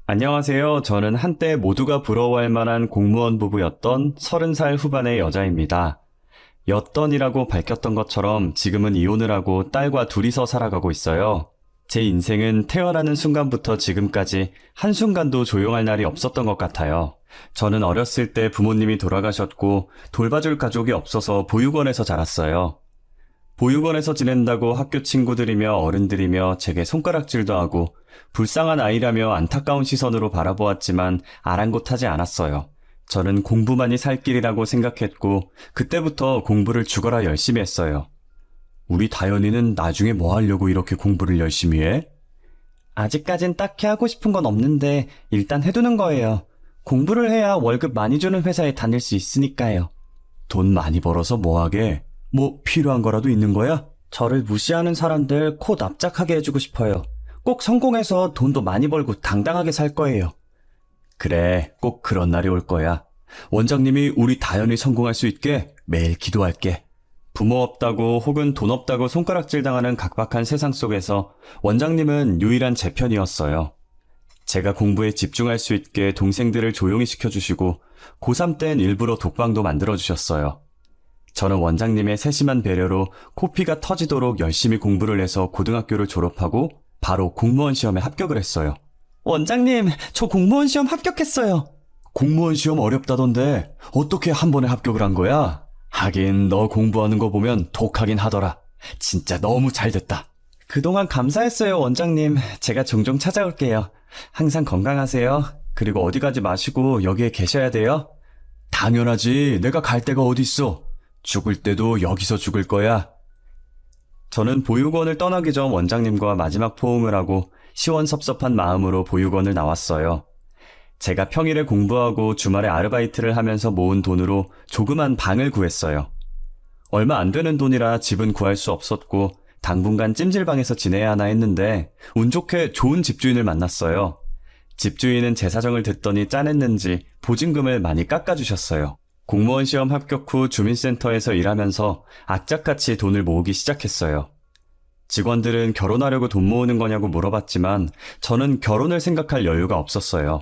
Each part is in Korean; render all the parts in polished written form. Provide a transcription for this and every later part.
안녕하세요. 저는 한때 모두가 부러워할 만한 공무원 부부였던 30살 후반의 여자입니다. 였던이라고 밝혔던 것처럼 지금은 이혼을 하고 딸과 둘이서 살아가고 있어요. 제 인생은 태어나는 순간부터 지금까지 한순간도 조용할 날이 없었던 것 같아요. 저는 어렸을 때 부모님이 돌아가셨고 돌봐줄 가족이 없어서 보육원에서 자랐어요. 보육원에서 지낸다고 학교 친구들이며 어른들이며 제게 손가락질도 하고 불쌍한 아이라며 안타까운 시선으로 바라보았지만 아랑곳하지 않았어요. 저는 공부만이 살 길이라고 생각했고 그때부터 공부를 죽어라 열심히 했어요. 우리 다현이는 나중에 뭐 하려고 이렇게 공부를 열심히 해? 아직까진 딱히 하고 싶은 건 없는데 일단 해두는 거예요. 공부를 해야 월급 많이 주는 회사에 다닐 수 있으니까요. 돈 많이 벌어서 뭐 하게? 뭐 필요한 거라도 있는 거야? 저를 무시하는 사람들 코 납작하게 해주고 싶어요. 꼭 성공해서 돈도 많이 벌고 당당하게 살 거예요. 그래, 꼭 그런 날이 올 거야. 원장님이 우리 다현이 성공할 수 있게 매일 기도할게. 부모 없다고 혹은 돈 없다고 손가락질 당하는 각박한 세상 속에서 원장님은 유일한 제 편이었어요. 제가 공부에 집중할 수 있게 동생들을 조용히 시켜주시고 고3 땐 일부러 독방도 만들어주셨어요. 저는 원장님의 세심한 배려로 코피가 터지도록 열심히 공부를 해서 고등학교를 졸업하고 바로 공무원 시험에 합격을 했어요. 원장님, 저 공무원 시험 합격했어요. 공무원 시험 어렵다던데 어떻게 한 번에 합격을 한 거야? 하긴 너 공부하는 거 보면 독하긴 하더라. 진짜 너무 잘 됐다. 그동안 감사했어요, 원장님. 제가 종종 찾아올게요. 항상 건강하세요. 그리고 어디 가지 마시고 여기에 계셔야 돼요. 당연하지. 내가 갈 데가 어디 있어. 죽을 때도 여기서 죽을 거야. 저는 보육원을 떠나기 전 원장님과 마지막 포옹을 하고 시원섭섭한 마음으로 보육원을 나왔어요. 제가 평일에 공부하고 주말에 아르바이트를 하면서 모은 돈으로 조그만 방을 구했어요. 얼마 안 되는 돈이라 집은 구할 수 없었고 당분간 찜질방에서 지내야 하나 했는데 운 좋게 좋은 집주인을 만났어요. 집주인은 제 사정을 듣더니 짠했는지 보증금을 많이 깎아주셨어요. 공무원 시험 합격 후 주민센터에서 일하면서 악착같이 돈을 모으기 시작했어요. 직원들은 결혼하려고 돈 모으는 거냐고 물어봤지만 저는 결혼을 생각할 여유가 없었어요.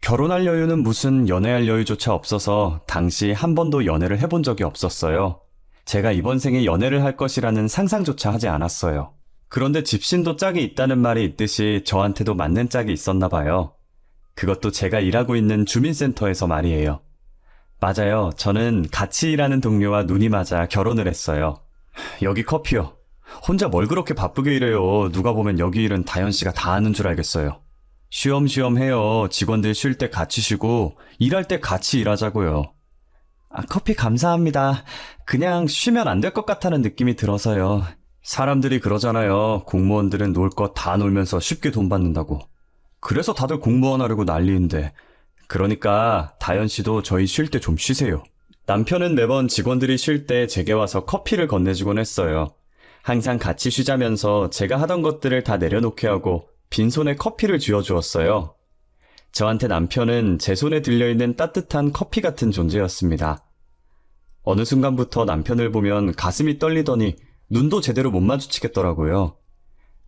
결혼할 여유는 무슨 연애할 여유조차 없어서 당시 한 번도 연애를 해본 적이 없었어요. 제가 이번 생에 연애를 할 것이라는 상상조차 하지 않았어요. 그런데 집신도 짝이 있다는 말이 있듯이 저한테도 맞는 짝이 있었나 봐요. 그것도 제가 일하고 있는 주민센터에서 말이에요. 맞아요. 저는 같이 일하는 동료와 눈이 맞아 결혼을 했어요. 여기 커피요. 혼자 뭘 그렇게 바쁘게 일해요. 누가 보면 여기 일은 다현 씨가 다 하는 줄 알겠어요. 쉬엄쉬엄 해요. 직원들 쉴 때 같이 쉬고 일할 때 같이 일하자고요. 커피 감사합니다. 그냥 쉬면 안 될 것 같다는 느낌이 들어서요. 사람들이 그러잖아요. 공무원들은 놀 것 다 놀면서 쉽게 돈 받는다고. 그래서 다들 공무원 하려고 난리인데. 그러니까 다현 씨도 저희 쉴 때 좀 쉬세요. 남편은 매번 직원들이 쉴 때 제게 와서 커피를 건네주곤 했어요. 항상 같이 쉬자면서 제가 하던 것들을 다 내려놓게 하고 빈손에 커피를 쥐어주었어요. 저한테 남편은 제 손에 들려있는 따뜻한 커피 같은 존재였습니다. 어느 순간부터 남편을 보면 가슴이 떨리더니 눈도 제대로 못 마주치겠더라고요.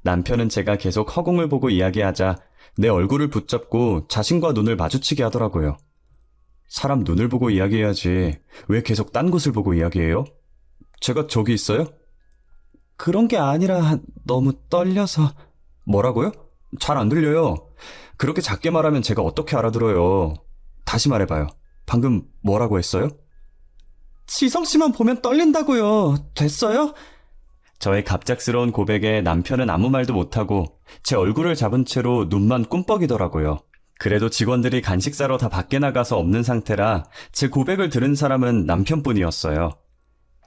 남편은 제가 계속 허공을 보고 이야기하자 내 얼굴을 붙잡고 자신과 눈을 마주치게 하더라고요. 사람 눈을 보고 이야기해야지. 왜 계속 딴 곳을 보고 이야기해요? 제가 저기 있어요? 그런 게 아니라 너무 떨려서. 뭐라고요? 잘 안 들려요. 그렇게 작게 말하면 제가 어떻게 알아들어요. 다시 말해봐요. 방금 뭐라고 했어요? 지성 씨만 보면 떨린다고요. 됐어요? 저의 갑작스러운 고백에 남편은 아무 말도 못하고 제 얼굴을 잡은 채로 눈만 꿈뻑이더라고요. 그래도 직원들이 간식 사러 다 밖에 나가서 없는 상태라 제 고백을 들은 사람은 남편뿐이었어요.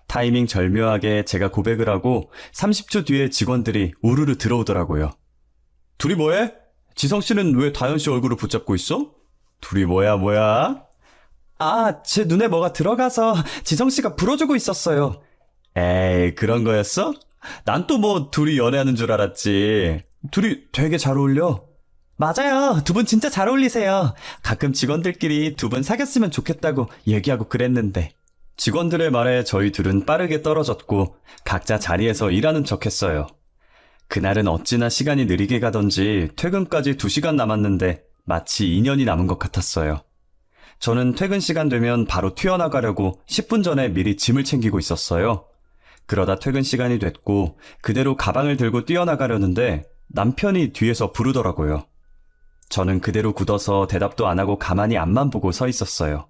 타이밍 절묘하게 제가 고백을 하고 30초 뒤에 직원들이 우르르 들어오더라고요. 둘이 뭐해? 지성 씨는 왜 다현 씨 얼굴을 붙잡고 있어? 둘이 뭐야? 제 눈에 뭐가 들어가서 지성 씨가 불어주고 있었어요. 에이, 그런 거였어? 난 또 뭐 둘이 연애하는 줄 알았지. 둘이 되게 잘 어울려. 맞아요. 두 분 진짜 잘 어울리세요. 가끔 직원들끼리 두 분 사귀었으면 좋겠다고 얘기하고 그랬는데. 직원들의 말에 저희 둘은 빠르게 떨어졌고 각자 자리에서 일하는 척했어요. 그날은 어찌나 시간이 느리게 가던지 퇴근까지 2시간 남았는데 마치 2년이 남은 것 같았어요. 저는 퇴근 시간 되면 바로 튀어나가려고 10분 전에 미리 짐을 챙기고 있었어요. 그러다 퇴근 시간이 됐고 그대로 가방을 들고 뛰어나가려는데 남편이 뒤에서 부르더라고요. 저는 그대로 굳어서 대답도 안 하고 가만히 앞만 보고 서 있었어요.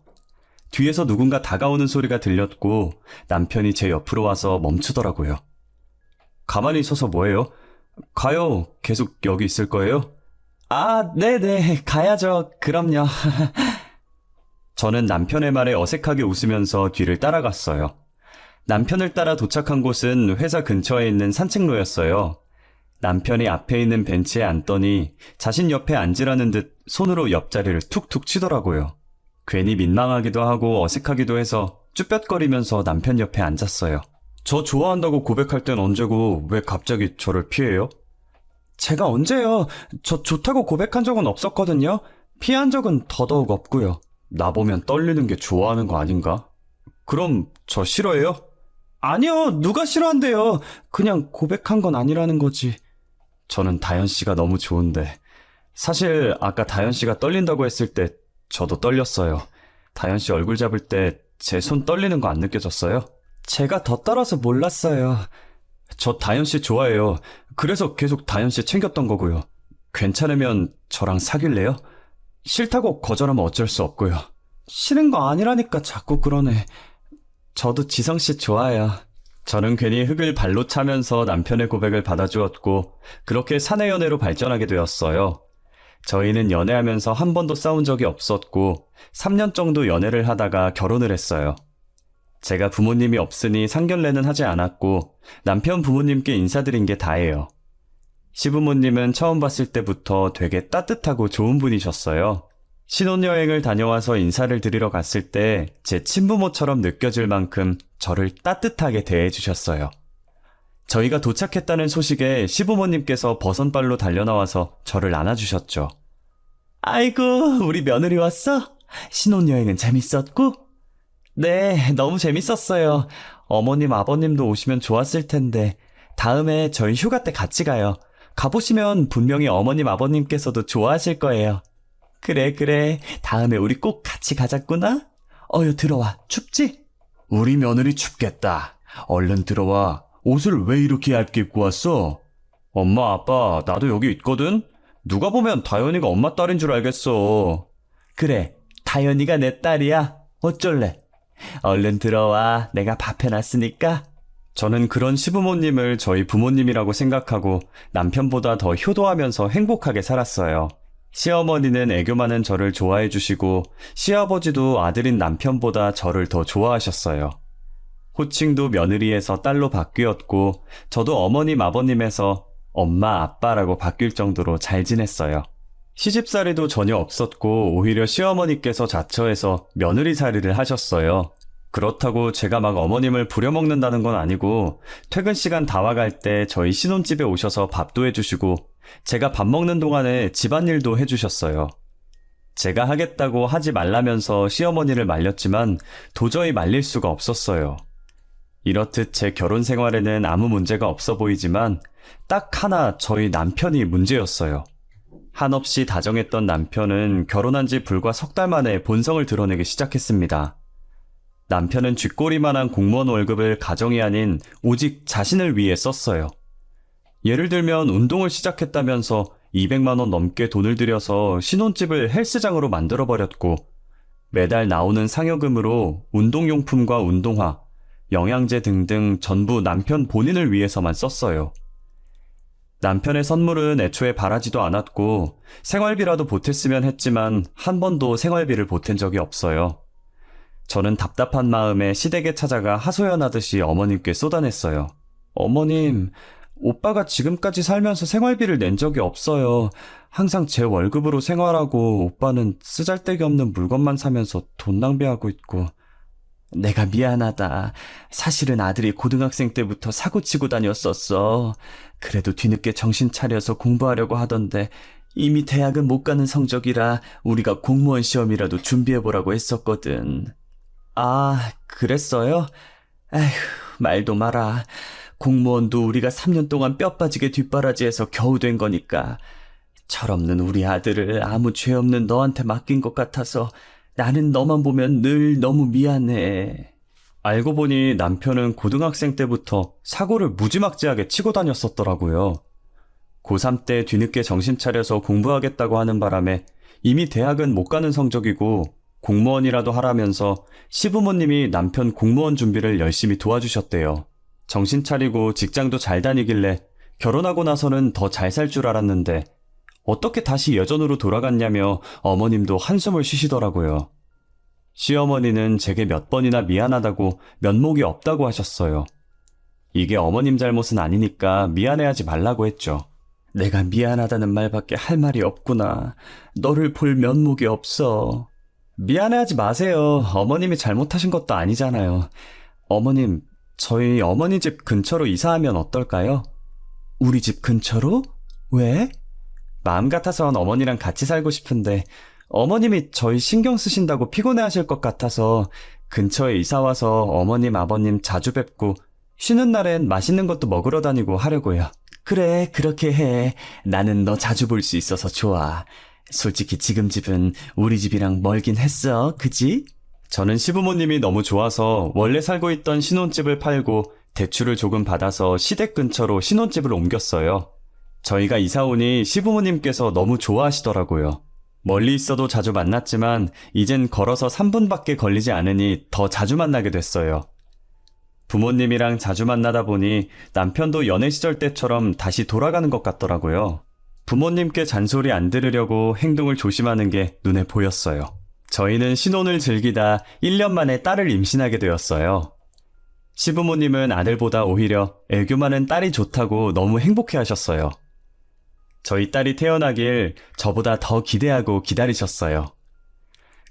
뒤에서 누군가 다가오는 소리가 들렸고 남편이 제 옆으로 와서 멈추더라고요. 가만히 서서 뭐해요? 가요. 계속 여기 있을 거예요? 아, 네네. 가야죠. 그럼요. 저는 남편의 말에 어색하게 웃으면서 뒤를 따라갔어요. 남편을 따라 도착한 곳은 회사 근처에 있는 산책로였어요. 남편이 앞에 있는 벤치에 앉더니 자신 옆에 앉으라는 듯 손으로 옆자리를 툭툭 치더라고요. 괜히 민망하기도 하고 어색하기도 해서 쭈뼛거리면서 남편 옆에 앉았어요. 저 좋아한다고 고백할 땐 언제고 왜 갑자기 저를 피해요? 제가 언제요? 저 좋다고 고백한 적은 없었거든요. 피한 적은 더더욱 없고요. 나보면 떨리는 게 좋아하는 거 아닌가? 그럼 저 싫어해요? 아니요, 누가 싫어한대요. 그냥 고백한 건 아니라는 거지. 저는 다현 씨가 너무 좋은데. 사실 아까 다현 씨가 떨린다고 했을 때 저도 떨렸어요. 다현 씨 얼굴 잡을 때 제 손 떨리는 거 안 느껴졌어요? 제가 더 떨어서 몰랐어요. 저 다현 씨 좋아해요. 그래서 계속 다현 씨 챙겼던 거고요. 괜찮으면 저랑 사귈래요? 싫다고 거절하면 어쩔 수 없고요. 싫은 거 아니라니까 자꾸 그러네. 저도 지성 씨 좋아해요. 저는 괜히 흙을 발로 차면서 남편의 고백을 받아주었고 그렇게 사내 연애로 발전하게 되었어요. 저희는 연애하면서 한 번도 싸운 적이 없었고 3년 정도 연애를 하다가 결혼을 했어요. 제가 부모님이 없으니 상견례는 하지 않았고 남편 부모님께 인사드린 게 다예요. 시부모님은 처음 봤을 때부터 되게 따뜻하고 좋은 분이셨어요. 신혼여행을 다녀와서 인사를 드리러 갔을 때 제 친부모처럼 느껴질 만큼 저를 따뜻하게 대해주셨어요. 저희가 도착했다는 소식에 시부모님께서 버선발로 달려나와서 저를 안아주셨죠. 아이고, 우리 며느리 왔어? 신혼여행은 재밌었고? 네, 너무 재밌었어요. 어머님, 아버님도 오시면 좋았을 텐데 다음에 저희 휴가 때 같이 가요. 가보시면 분명히 어머님, 아버님께서도 좋아하실 거예요. 그래. 다음에 우리 꼭 같이 가자꾸나? 어여 들어와. 춥지? 우리 며느리 춥겠다. 얼른 들어와. 옷을 왜 이렇게 얇게 입고 왔어? 엄마, 아빠, 나도 여기 있거든? 누가 보면 다현이가 엄마 딸인 줄 알겠어. 그래, 다현이가 내 딸이야. 어쩔래? 얼른 들어와. 내가 밥 해놨으니까. 저는 그런 시부모님을 저희 부모님이라고 생각하고 남편보다 더 효도하면서 행복하게 살았어요. 시어머니는 애교 많은 저를 좋아해 주시고 시아버지도 아들인 남편보다 저를 더 좋아하셨어요. 호칭도 며느리에서 딸로 바뀌었고 저도 어머님 아버님에서 엄마 아빠라고 바뀔 정도로 잘 지냈어요. 시집살이도 전혀 없었고 오히려 시어머니께서 자처해서 며느리살이를 하셨어요. 그렇다고 제가 막 어머님을 부려먹는다는 건 아니고 퇴근 시간 다 와갈 때 저희 신혼집에 오셔서 밥도 해주시고 제가 밥 먹는 동안에 집안일도 해주셨어요. 제가 하겠다고 하지 말라면서 시어머니를 말렸지만 도저히 말릴 수가 없었어요. 이렇듯 제 결혼 생활에는 아무 문제가 없어 보이지만 딱 하나 저희 남편이 문제였어요. 한없이 다정했던 남편은 결혼한 지 불과 석 달 만에 본성을 드러내기 시작했습니다. 남편은 쥐꼬리만한 공무원 월급을 가정이 아닌 오직 자신을 위해 썼어요. 예를 들면 운동을 시작했다면서 200만 원 넘게 돈을 들여서 신혼집을 헬스장으로 만들어버렸고 매달 나오는 상여금으로 운동용품과 운동화, 영양제 등등 전부 남편 본인을 위해서만 썼어요. 남편의 선물은 애초에 바라지도 않았고 생활비라도 보탰으면 했지만 한 번도 생활비를 보탠 적이 없어요. 저는 답답한 마음에 시댁에 찾아가 하소연하듯이 어머님께 쏟아냈어요. 어머님, 오빠가 지금까지 살면서 생활비를 낸 적이 없어요. 항상 제 월급으로 생활하고 오빠는 쓰잘데기 없는 물건만 사면서 돈 낭비하고 있고. 내가 미안하다. 사실은 아들이 고등학생 때부터 사고치고 다녔었어. 그래도 뒤늦게 정신 차려서 공부하려고 하던데 이미 대학은 못 가는 성적이라 우리가 공무원 시험이라도 준비해보라고 했었거든. 아, 그랬어요? 에휴, 말도 마라. 공무원도 우리가 3년 동안 뼈 빠지게 뒷바라지해서 겨우 된 거니까. 철없는 우리 아들을 아무 죄 없는 너한테 맡긴 것 같아서 나는 너만 보면 늘 너무 미안해. 알고 보니 남편은 고등학생 때부터 사고를 무지막지하게 치고 다녔었더라고요. 고3 때 뒤늦게 정신 차려서 공부하겠다고 하는 바람에 이미 대학은 못 가는 성적이고 공무원이라도 하라면서 시부모님이 남편 공무원 준비를 열심히 도와주셨대요. 정신 차리고 직장도 잘 다니길래 결혼하고 나서는 더 잘 살 줄 알았는데 어떻게 다시 예전으로 돌아갔냐며 어머님도 한숨을 쉬시더라고요. 시어머니는 제게 몇 번이나 미안하다고 면목이 없다고 하셨어요. 이게 어머님 잘못은 아니니까 미안해하지 말라고 했죠. 내가 미안하다는 말밖에 할 말이 없구나. 너를 볼 면목이 없어. 미안해하지 마세요. 어머님이 잘못하신 것도 아니잖아요. 어머님, 저희 어머니 집 근처로 이사하면 어떨까요? 우리 집 근처로? 왜? 마음 같아선 어머니랑 같이 살고 싶은데 어머님이 저희 신경 쓰신다고 피곤해하실 것 같아서 근처에 이사와서 어머님, 아버님 자주 뵙고 쉬는 날엔 맛있는 것도 먹으러 다니고 하려고요. 그래, 그렇게 해. 나는 너 자주 볼 수 있어서 좋아. 솔직히 지금 집은 우리 집이랑 멀긴 했어, 그지? 저는 시부모님이 너무 좋아서 원래 살고 있던 신혼집을 팔고 대출을 조금 받아서 시댁 근처로 신혼집을 옮겼어요. 저희가 이사 오니 시부모님께서 너무 좋아하시더라고요. 멀리 있어도 자주 만났지만 이젠 걸어서 3분밖에 걸리지 않으니 더 자주 만나게 됐어요. 부모님이랑 자주 만나다 보니 남편도 연애 시절 때처럼 다시 돌아가는 것 같더라고요. 부모님께 잔소리 안 들으려고 행동을 조심하는 게 눈에 보였어요. 저희는 신혼을 즐기다 1년 만에 딸을 임신하게 되었어요. 시부모님은 아들보다 오히려 애교 많은 딸이 좋다고 너무 행복해 하셨어요. 저희 딸이 태어나길 저보다 더 기대하고 기다리셨어요.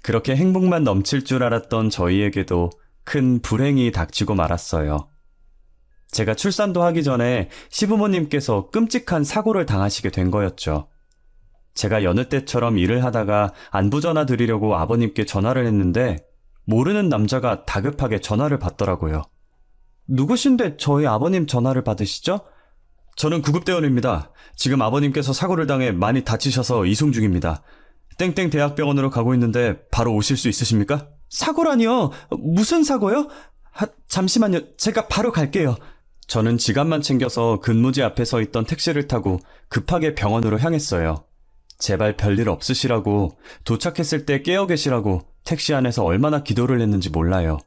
그렇게 행복만 넘칠 줄 알았던 저희에게도 큰 불행이 닥치고 말았어요. 제가 출산도 하기 전에 시부모님께서 끔찍한 사고를 당하시게 된 거였죠. 제가 여느 때처럼 일을 하다가 안부 전화 드리려고 아버님께 전화를 했는데 모르는 남자가 다급하게 전화를 받더라고요. 누구신데 저희 아버님 전화를 받으시죠? 저는 구급대원입니다. 지금 아버님께서 사고를 당해 많이 다치셔서 이송 중입니다. 땡땡 대학병원으로 가고 있는데 바로 오실 수 있으십니까? 사고라니요? 무슨 사고요? 잠시만요. 제가 바로 갈게요. 저는 지갑만 챙겨서 근무지 앞에 서 있던 택시를 타고 급하게 병원으로 향했어요. 제발 별일 없으시라고, 도착했을 때 깨어 계시라고 택시 안에서 얼마나 기도를 했는지 몰라요.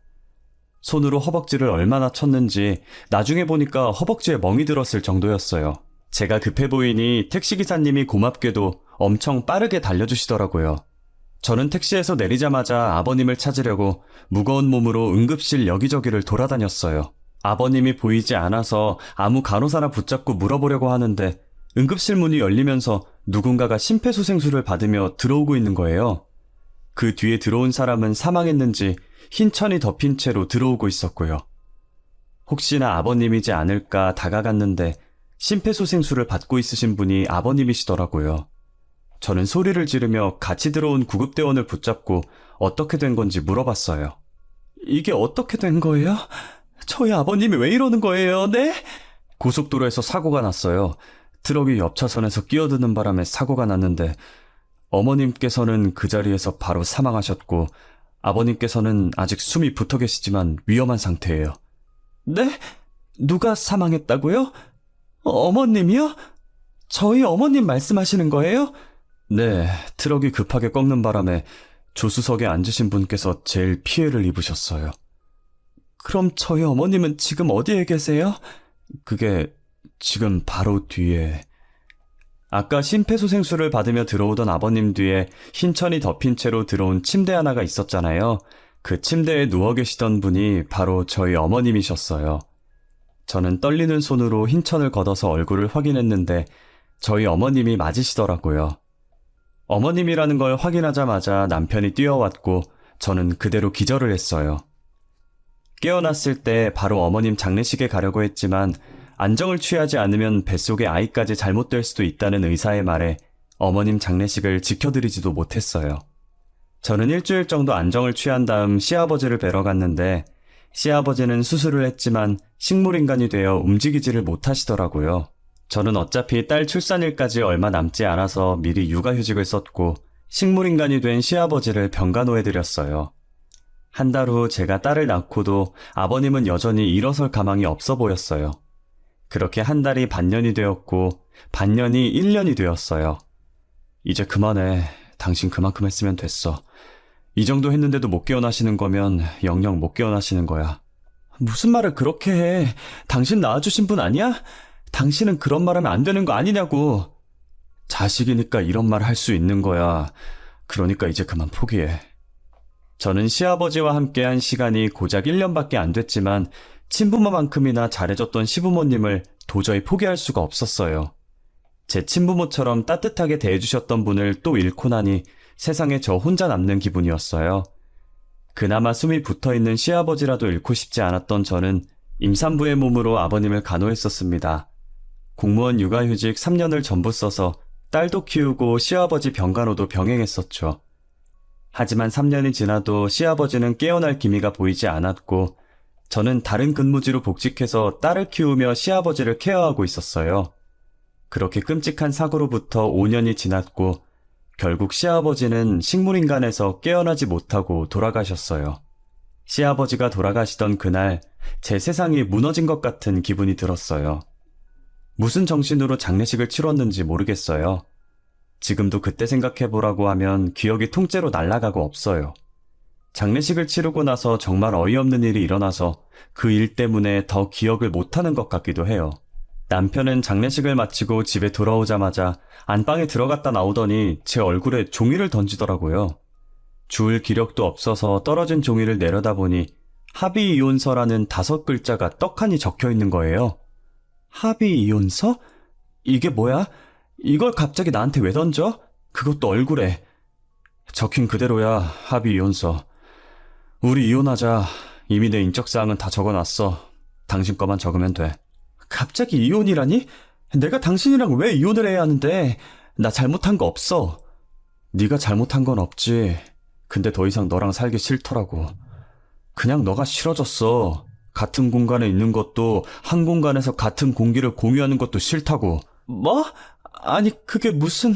손으로 허벅지를 얼마나 쳤는지 나중에 보니까 허벅지에 멍이 들었을 정도였어요. 제가 급해 보이니 택시기사님이 고맙게도 엄청 빠르게 달려주시더라고요. 저는 택시에서 내리자마자 아버님을 찾으려고 무거운 몸으로 응급실 여기저기를 돌아다녔어요. 아버님이 보이지 않아서 아무 간호사나 붙잡고 물어보려고 하는데 응급실 문이 열리면서 누군가가 심폐소생술을 받으며 들어오고 있는 거예요. 그 뒤에 들어온 사람은 사망했는지 흰 천이 덮인 채로 들어오고 있었고요. 혹시나 아버님이지 않을까 다가갔는데 심폐소생술을 받고 있으신 분이 아버님이시더라고요. 저는 소리를 지르며 같이 들어온 구급대원을 붙잡고 어떻게 된 건지 물어봤어요. 이게 어떻게 된 거예요? 저희 아버님이 왜 이러는 거예요, 네? 고속도로에서 사고가 났어요. 트럭이 옆 차선에서 끼어드는 바람에 사고가 났는데 어머님께서는 그 자리에서 바로 사망하셨고 아버님께서는 아직 숨이 붙어 계시지만 위험한 상태예요. 네? 누가 사망했다고요? 어머님이요? 저희 어머님 말씀하시는 거예요? 네, 트럭이 급하게 꺾는 바람에 조수석에 앉으신 분께서 제일 피해를 입으셨어요. 그럼 저희 어머님은 지금 어디에 계세요? 그게 지금 바로 뒤에... 아까 심폐소생술을 받으며 들어오던 아버님 뒤에 흰천이 덮인 채로 들어온 침대 하나가 있었잖아요. 그 침대에 누워 계시던 분이 바로 저희 어머님이셨어요. 저는 떨리는 손으로 흰천을 걷어서 얼굴을 확인했는데 저희 어머님이 맞으시더라고요. 어머님이라는 걸 확인하자마자 남편이 뛰어왔고 저는 그대로 기절을 했어요. 깨어났을 때 바로 어머님 장례식에 가려고 했지만 안정을 취하지 않으면 뱃속에 아이까지 잘못될 수도 있다는 의사의 말에 어머님 장례식을 지켜드리지도 못했어요. 저는 일주일 정도 안정을 취한 다음 시아버지를 뵈러 갔는데 시아버지는 수술을 했지만 식물인간이 되어 움직이지를 못하시더라고요. 저는 어차피 딸 출산일까지 얼마 남지 않아서 미리 육아휴직을 썼고 식물인간이 된 시아버지를 병간호해드렸어요. 한 달 후 제가 딸을 낳고도 아버님은 여전히 일어설 가망이 없어 보였어요. 그렇게 한 달이 반년이 되었고 반년이 1년이 되었어요. 이제 그만해. 당신 그만큼 했으면 됐어. 이 정도 했는데도 못 깨어나시는 거면 영영 못 깨어나시는 거야. 무슨 말을 그렇게 해. 당신 낳아주신 분 아니야? 당신은 그런 말 하면 안 되는 거 아니냐고. 자식이니까 이런 말 할 수 있는 거야. 그러니까 이제 그만 포기해. 저는 시아버지와 함께한 시간이 고작 1년밖에 안 됐지만 친부모만큼이나 잘해줬던 시부모님을 도저히 포기할 수가 없었어요. 제 친부모처럼 따뜻하게 대해주셨던 분을 또 잃고 나니 세상에 저 혼자 남는 기분이었어요. 그나마 숨이 붙어있는 시아버지라도 잃고 싶지 않았던 저는 임산부의 몸으로 아버님을 간호했었습니다. 공무원 육아휴직 3년을 전부 써서 딸도 키우고 시아버지 병간호도 병행했었죠. 하지만 3년이 지나도 시아버지는 깨어날 기미가 보이지 않았고 저는 다른 근무지로 복직해서 딸을 키우며 시아버지를 케어하고 있었어요. 그렇게 끔찍한 사고로부터 5년이 지났고 결국 시아버지는 식물인간에서 깨어나지 못하고 돌아가셨어요. 시아버지가 돌아가시던 그날 제 세상이 무너진 것 같은 기분이 들었어요. 무슨 정신으로 장례식을 치렀는지 모르겠어요. 지금도 그때 생각해보라고 하면 기억이 통째로 날아가고 없어요. 장례식을 치르고 나서 정말 어이없는 일이 일어나서 그 일 때문에 더 기억을 못하는 것 같기도 해요. 남편은 장례식을 마치고 집에 돌아오자마자 안방에 들어갔다 나오더니 제 얼굴에 종이를 던지더라고요. 주울 기력도 없어서 떨어진 종이를 내려다보니 합의이혼서라는 5글자가 떡하니 적혀 있는 거예요. 합의이혼서? 이게 뭐야? 이걸 갑자기 나한테 왜 던져? 그것도 얼굴에. 적힌 그대로야, 합의이혼서. 우리 이혼하자. 이미 내 인적사항은 다 적어놨어. 당신 거만 적으면 돼. 갑자기 이혼이라니? 내가 당신이랑 왜 이혼을 해야 하는데? 나 잘못한 거 없어. 네가 잘못한 건 없지. 근데 더 이상 너랑 살기 싫더라고. 그냥 너가 싫어졌어. 같은 공간에 있는 것도 한 공간에서 같은 공기를 공유하는 것도 싫다고. 뭐? 아니 그게 무슨...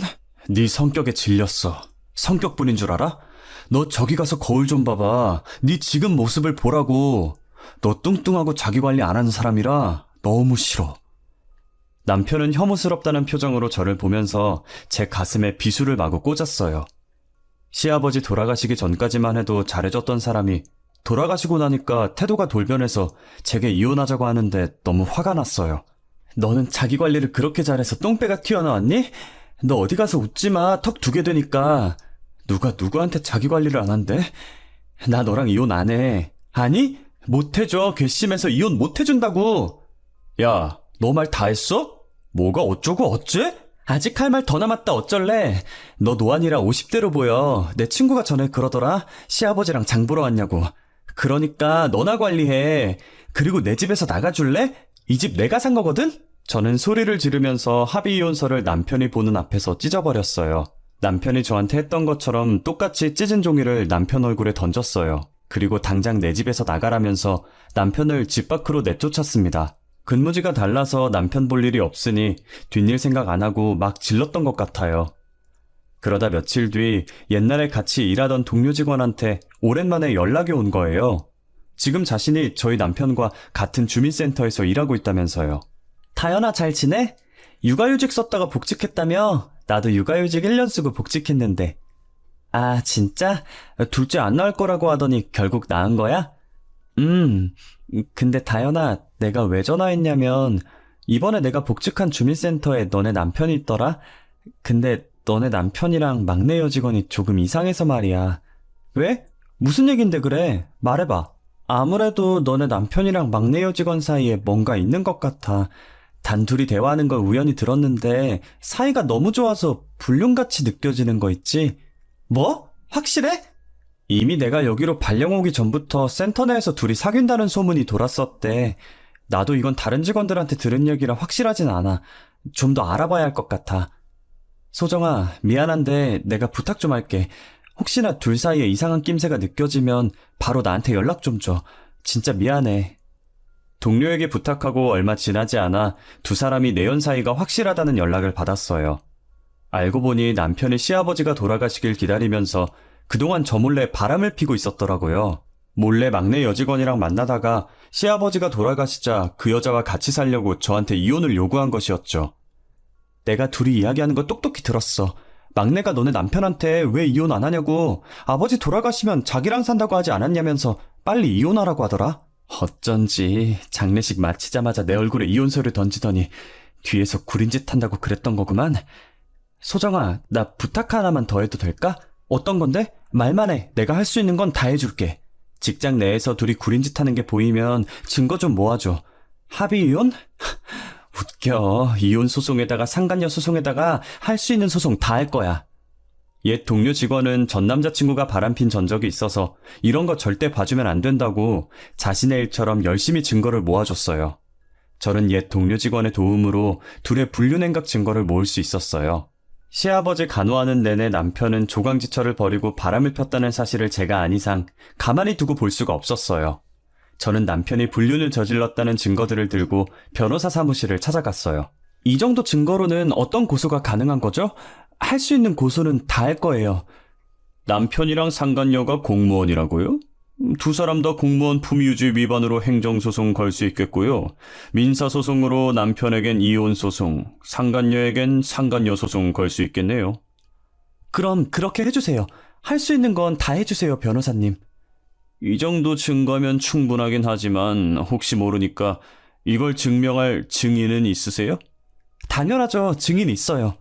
네 성격에 질렸어. 성격뿐인 줄 알아? 너 저기 가서 거울 좀 봐봐. 네 지금 모습을 보라고. 너 뚱뚱하고 자기관리 안 하는 사람이라 너무 싫어. 남편은 혐오스럽다는 표정으로 저를 보면서 제 가슴에 비수를 마구 꽂았어요. 시아버지 돌아가시기 전까지만 해도 잘해줬던 사람이 돌아가시고 나니까 태도가 돌변해서 제게 이혼하자고 하는데 너무 화가 났어요. 너는 자기 관리를 그렇게 잘해서 똥배가 튀어나왔니? 너 어디 가서 웃지 마. 턱 두게 되니까. 누가 누구한테 자기 관리를 안 한대? 나 너랑 이혼 안 해. 아니? 못 해줘. 괘씸해서 이혼 못 해준다고. 야, 너 말 다 했어? 뭐가 어쩌고 어째? 아직 할 말 더 남았다 어쩔래? 너 노안이라 50대로 보여. 내 친구가 전에 그러더라. 시아버지랑 장 보러 왔냐고. 그러니까 너나 관리해. 그리고 내 집에서 나가줄래? 이 집 내가 산 거거든? 저는 소리를 지르면서 합의이혼서를 남편이 보는 앞에서 찢어버렸어요. 남편이 저한테 했던 것처럼 똑같이 찢은 종이를 남편 얼굴에 던졌어요. 그리고 당장 내 집에서 나가라면서 남편을 집 밖으로 내쫓았습니다. 근무지가 달라서 남편 볼 일이 없으니 뒷일 생각 안 하고 막 질렀던 것 같아요. 그러다 며칠 뒤 옛날에 같이 일하던 동료 직원한테 오랜만에 연락이 온 거예요. 지금 자신이 저희 남편과 같은 주민센터에서 일하고 있다면서요. 다연아 잘 지내? 육아휴직 썼다가 복직했다며? 나도 육아휴직 1년 쓰고 복직했는데. 아 진짜? 둘째 안 낳을 거라고 하더니 결국 낳은 거야? 근데 다연아 내가 왜 전화했냐면 이번에 내가 복직한 주민센터에 너네 남편이 있더라? 근데 너네 남편이랑 막내 여직원이 조금 이상해서 말이야. 왜? 무슨 얘긴데 그래? 말해봐. 아무래도 너네 남편이랑 막내 여직원 사이에 뭔가 있는 것 같아. 단둘이 대화하는 걸 우연히 들었는데 사이가 너무 좋아서 불륜같이 느껴지는 거 있지? 뭐? 확실해? 이미 내가 여기로 발령 오기 전부터 센터 내에서 둘이 사귄다는 소문이 돌았었대. 나도 이건 다른 직원들한테 들은 얘기라 확실하진 않아. 좀 더 알아봐야 할 것 같아. 소정아, 미안한데 내가 부탁 좀 할게. 혹시나 둘 사이에 이상한 낌새가 느껴지면 바로 나한테 연락 좀 줘. 진짜 미안해. 동료에게 부탁하고 얼마 지나지 않아 두 사람이 내연 사이가 확실하다는 연락을 받았어요. 알고 보니 남편의 시아버지가 돌아가시길 기다리면서 그동안 저 몰래 바람을 피고 있었더라고요. 몰래 막내 여직원이랑 만나다가 시아버지가 돌아가시자 그 여자와 같이 살려고 저한테 이혼을 요구한 것이었죠. 내가 둘이 이야기하는 거 똑똑히 들었어. 막내가 너네 남편한테 왜 이혼 안 하냐고, 아버지 돌아가시면 자기랑 산다고 하지 않았냐면서 빨리 이혼하라고 하더라. 어쩐지 장례식 마치자마자 내 얼굴에 이혼서를 던지더니 뒤에서 구린짓 한다고 그랬던 거구만. 소정아, 나 부탁 하나만 더 해도 될까? 어떤 건데? 말만 해. 내가 할 수 있는 건 다 해줄게. 직장 내에서 둘이 구린짓 하는 게 보이면 증거 좀 모아줘. 합의 이혼? 웃겨. 이혼 소송에다가 상간녀 소송에다가 할 수 있는 소송 다 할 거야. 옛 동료 직원은 전 남자친구가 바람핀 전적이 있어서 이런 거 절대 봐주면 안 된다고 자신의 일처럼 열심히 증거를 모아줬어요. 저는 옛 동료 직원의 도움으로 둘의 불륜행각 증거를 모을 수 있었어요. 시아버지 간호하는 내내 남편은 조강지처를 버리고 바람을 폈다는 사실을 제가 안 이상 가만히 두고 볼 수가 없었어요. 저는 남편이 불륜을 저질렀다는 증거들을 들고 변호사 사무실을 찾아갔어요. 이 정도 증거로는 어떤 고소가 가능한 거죠? 할 수 있는 고소는 다 할 거예요. 남편이랑 상간녀가 공무원이라고요? 두 사람 다 공무원 품위유지 위반으로 행정소송 걸 수 있겠고요. 민사소송으로 남편에겐 이혼소송, 상간녀에겐 상간녀 소송 걸 수 있겠네요. 그럼 그렇게 해주세요. 할 수 있는 건 다 해주세요, 변호사님. 이 정도 증거면 충분하긴 하지만 혹시 모르니까 이걸 증명할 증인은 있으세요? 당연하죠. 증인 있어요.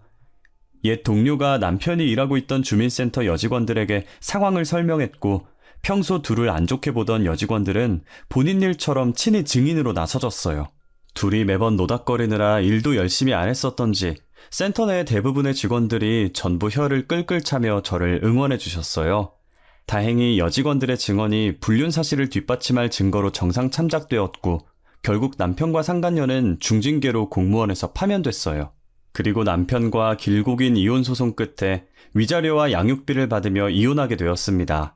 옛 동료가 남편이 일하고 있던 주민센터 여직원들에게 상황을 설명했고 평소 둘을 안 좋게 보던 여직원들은 본인 일처럼 친히 증인으로 나서줬어요. 둘이 매번 노닥거리느라 일도 열심히 안 했었던지 센터 내 대부분의 직원들이 전부 혀를 끌끌 차며 저를 응원해 주셨어요. 다행히 여직원들의 증언이 불륜 사실을 뒷받침할 증거로 정상 참작되었고 결국 남편과 상간녀는 중징계로 공무원에서 파면됐어요. 그리고 남편과 길고 긴 이혼 소송 끝에 위자료와 양육비를 받으며 이혼하게 되었습니다.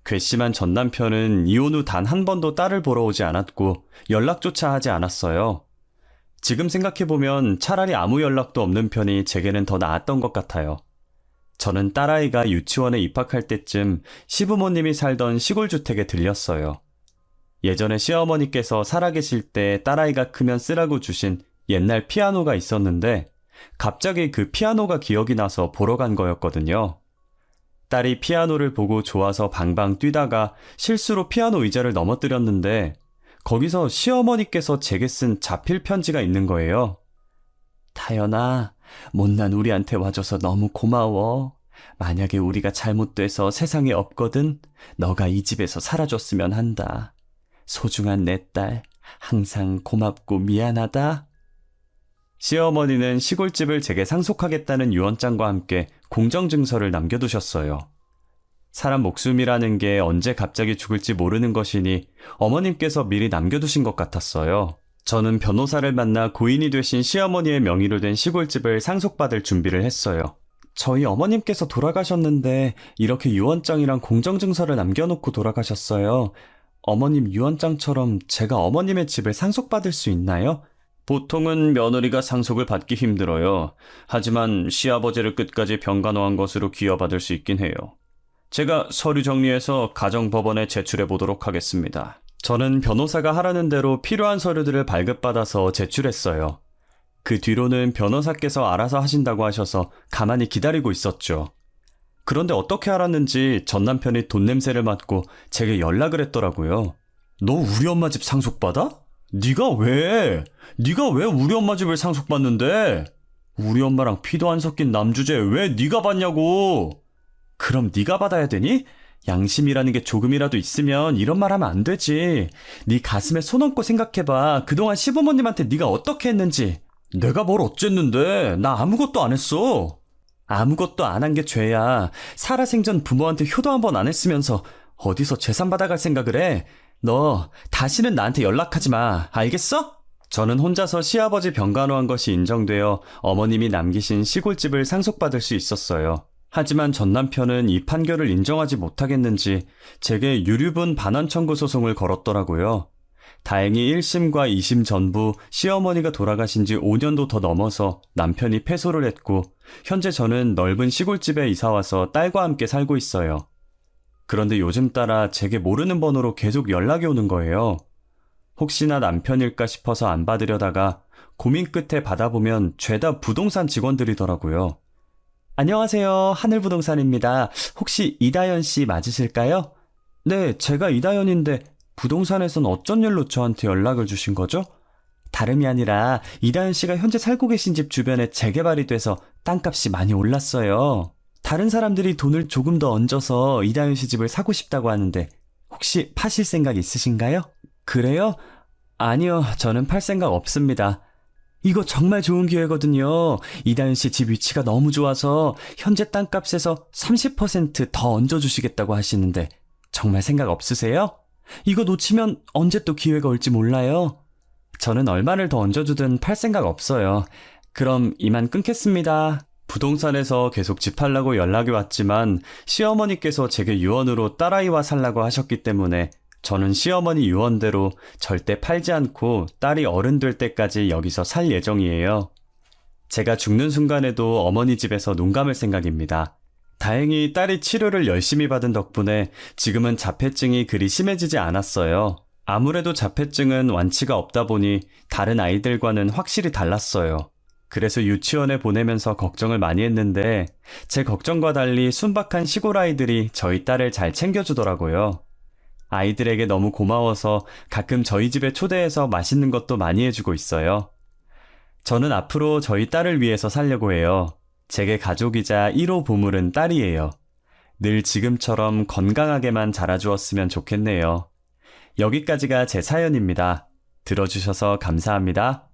괘씸한 전 남편은 이혼 후 단 한 번도 딸을 보러 오지 않았고 연락조차 하지 않았어요. 지금 생각해보면 차라리 아무 연락도 없는 편이 제게는 더 나았던 것 같아요. 저는 딸아이가 유치원에 입학할 때쯤 시부모님이 살던 시골주택에 들렸어요. 예전에 시어머니께서 살아계실 때 딸아이가 크면 쓰라고 주신 옛날 피아노가 있었는데 갑자기 그 피아노가 기억이 나서 보러 간 거였거든요. 딸이 피아노를 보고 좋아서 방방 뛰다가 실수로 피아노 의자를 넘어뜨렸는데 거기서 시어머니께서 제게 쓴 자필 편지가 있는 거예요. 다연아, 못난 우리한테 와줘서 너무 고마워. 만약에 우리가 잘못돼서 세상에 없거든 너가 이 집에서 살아줬으면 한다. 소중한 내 딸, 항상 고맙고 미안하다. 시어머니는 시골집을 제게 상속하겠다는 유언장과 함께 공정증서를 남겨두셨어요. 사람 목숨이라는 게 언제 갑자기 죽을지 모르는 것이니 어머님께서 미리 남겨두신 것 같았어요. 저는 변호사를 만나 고인이 되신 시어머니의 명의로 된 시골집을 상속받을 준비를 했어요. 저희 어머님께서 돌아가셨는데 이렇게 유언장이랑 공정증서를 남겨놓고 돌아가셨어요. 어머님 유언장처럼 제가 어머님의 집을 상속받을 수 있나요? 보통은 며느리가 상속을 받기 힘들어요. 하지만 시아버지를 끝까지 병간호한 것으로 기여받을 수 있긴 해요. 제가 서류 정리해서 가정법원에 제출해 보도록 하겠습니다. 저는 변호사가 하라는 대로 필요한 서류들을 발급받아서 제출했어요. 그 뒤로는 변호사께서 알아서 하신다고 하셔서 가만히 기다리고 있었죠. 그런데 어떻게 알았는지 전 남편이 돈 냄새를 맡고 제게 연락을 했더라고요. 너 우리 엄마 집 상속받아? 네가 왜 우리 엄마 집을 상속받는데? 우리 엄마랑 피도 안 섞인 남주제 왜 네가 받냐고. 그럼 네가 받아야 되니? 양심이라는 게 조금이라도 있으면 이런 말 하면 안 되지. 네 가슴에 손 얹고 생각해봐. 그동안 시부모님한테 네가 어떻게 했는지. 내가 뭘 어쨌는데. 나 아무것도 안 했어. 아무것도 안 한 게 죄야. 살아생전 부모한테 효도 한 번 안 했으면서 어디서 재산 받아갈 생각을 해. 너 다시는 나한테 연락하지 마. 알겠어? 저는 혼자서 시아버지 병간호한 것이 인정되어 어머님이 남기신 시골집을 상속받을 수 있었어요. 하지만 전 남편은 이 판결을 인정하지 못하겠는지 제게 유류분 반환 청구 소송을 걸었더라고요. 다행히 1심과 2심 전부 시어머니가 돌아가신 지 5년도 더 넘어서 남편이 패소를 했고 현재 저는 넓은 시골집에 이사와서 딸과 함께 살고 있어요. 그런데 요즘 따라 제게 모르는 번호로 계속 연락이 오는 거예요. 혹시나 남편일까 싶어서 안 받으려다가 고민 끝에 받아보면 죄다 부동산 직원들이더라고요. 안녕하세요. 하늘부동산입니다. 혹시 이다연 씨 맞으실까요? 네, 제가 이다연인데 부동산에선 어쩐 일로 저한테 연락을 주신 거죠? 다름이 아니라 이다연 씨가 현재 살고 계신 집 주변에 재개발이 돼서 땅값이 많이 올랐어요. 다른 사람들이 돈을 조금 더 얹어서 이다연 씨 집을 사고 싶다고 하는데 혹시 파실 생각 있으신가요? 그래요? 아니요, 저는 팔 생각 없습니다. 이거 정말 좋은 기회거든요. 이다연 씨 집 위치가 너무 좋아서 현재 땅값에서 30%더 얹어주시겠다고 하시는데 정말 생각 없으세요? 이거 놓치면 언제 또 기회가 올지 몰라요. 저는 얼마를 더 얹어주든 팔 생각 없어요. 그럼 이만 끊겠습니다. 부동산에서 계속 집 팔라고 연락이 왔지만 시어머니께서 제게 유언으로 딸아이와 살라고 하셨기 때문에 저는 시어머니 유언대로 절대 팔지 않고 딸이 어른 될 때까지 여기서 살 예정이에요. 제가 죽는 순간에도 어머니 집에서 눈 감을 생각입니다. 다행히 딸이 치료를 열심히 받은 덕분에 지금은 자폐증이 그리 심해지지 않았어요. 아무래도 자폐증은 완치가 없다 보니 다른 아이들과는 확실히 달랐어요. 그래서 유치원에 보내면서 걱정을 많이 했는데 제 걱정과 달리 순박한 시골 아이들이 저희 딸을 잘 챙겨주더라고요. 아이들에게 너무 고마워서 가끔 저희 집에 초대해서 맛있는 것도 많이 해주고 있어요. 저는 앞으로 저희 딸을 위해서 살려고 해요. 제게 가족이자 1호 보물은 딸이에요. 늘 지금처럼 건강하게만 자라주었으면 좋겠네요. 여기까지가 제 사연입니다. 들어주셔서 감사합니다.